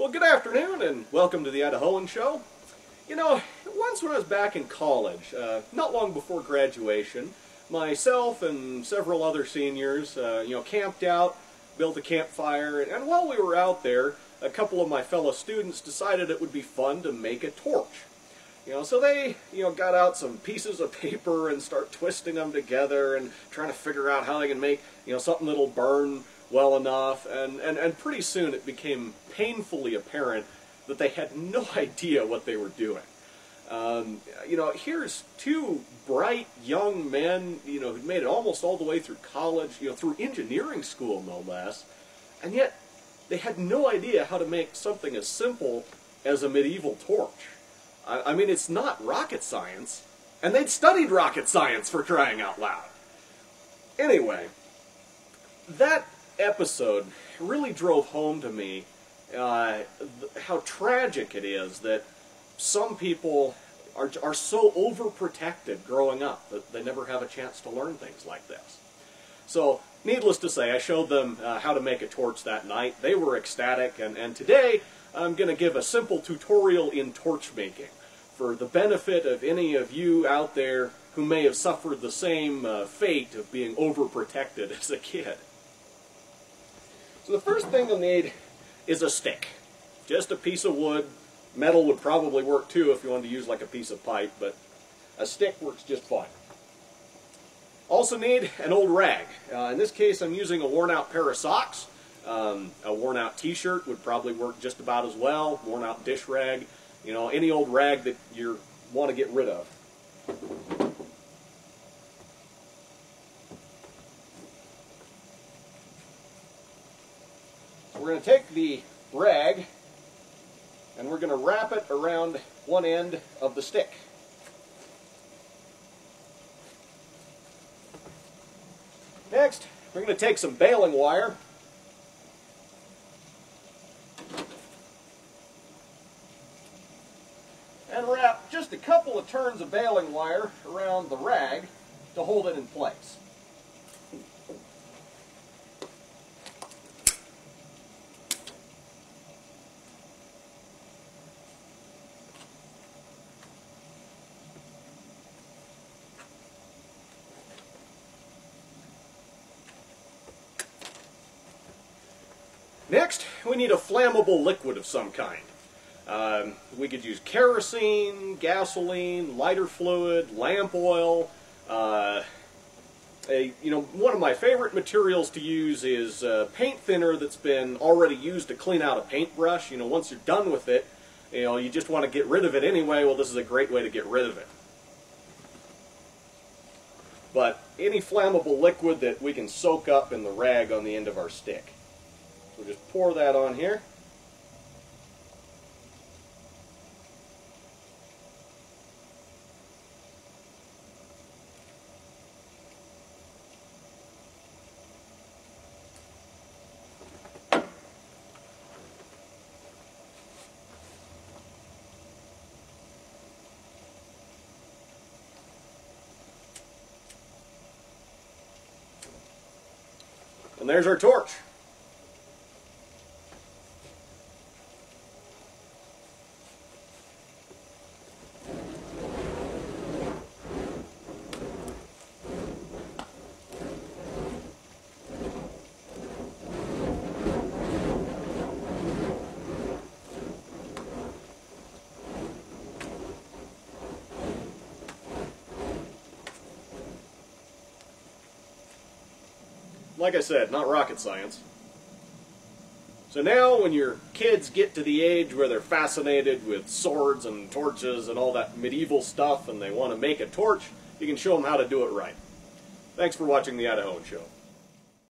Well, good afternoon and welcome to the Idahoan Show. You know, once when I was back in college, not long before graduation, myself and several other seniors, camped out, built a campfire, and while we were out there, a couple of my fellow students decided it would be fun to make a torch. So they, got out some pieces of paper and start twisting them together and trying to figure out how they can make, something that'll burn well enough, and pretty soon it became painfully apparent that they had no idea what they were doing. Here's two bright young men, who'd made it almost all the way through college, through engineering school no less, and yet they had no idea how to make something as simple as a medieval torch. I mean, it's not rocket science, and they'd studied rocket science, for crying out loud. Anyway, that episode really drove home to me how tragic it is that some people are so overprotected growing up that they never have a chance to learn things like this. So, needless to say, I showed them how to make a torch that night. They were ecstatic, and today I'm going to give a simple tutorial in torch making for the benefit of any of you out there who may have suffered the same fate of being overprotected as a kid. So the first thing you'll need is a stick. Just a piece of wood. Metal would probably work too if you wanted to use like a piece of pipe, but a stick works just fine. Also need an old rag. In this case I'm using a worn out pair of socks. A worn out t-shirt would probably work just about as well. Worn out dish rag. Any old rag that you want to get rid of. We're going to take the rag and we're going to wrap it around one end of the stick. Next, we're going to take some baling wire and wrap just a couple of turns of baling wire around the rag to hold it in place. Next, we need a flammable liquid of some kind. We could use kerosene, gasoline, lighter fluid, lamp oil. One of my favorite materials to use is paint thinner that's been already used to clean out a paintbrush. Once you're done with it, you just want to get rid of it anyway. Well, this is a great way to get rid of it. But any flammable liquid that we can soak up in the rag on the end of our stick. So just pour that on here. And there's our torch. Like I said, not rocket science. So now when your kids get to the age where they're fascinated with swords and torches and all that medieval stuff and they want to make a torch, you can show them how to do it right. Thanks for watching the Idahoan Show.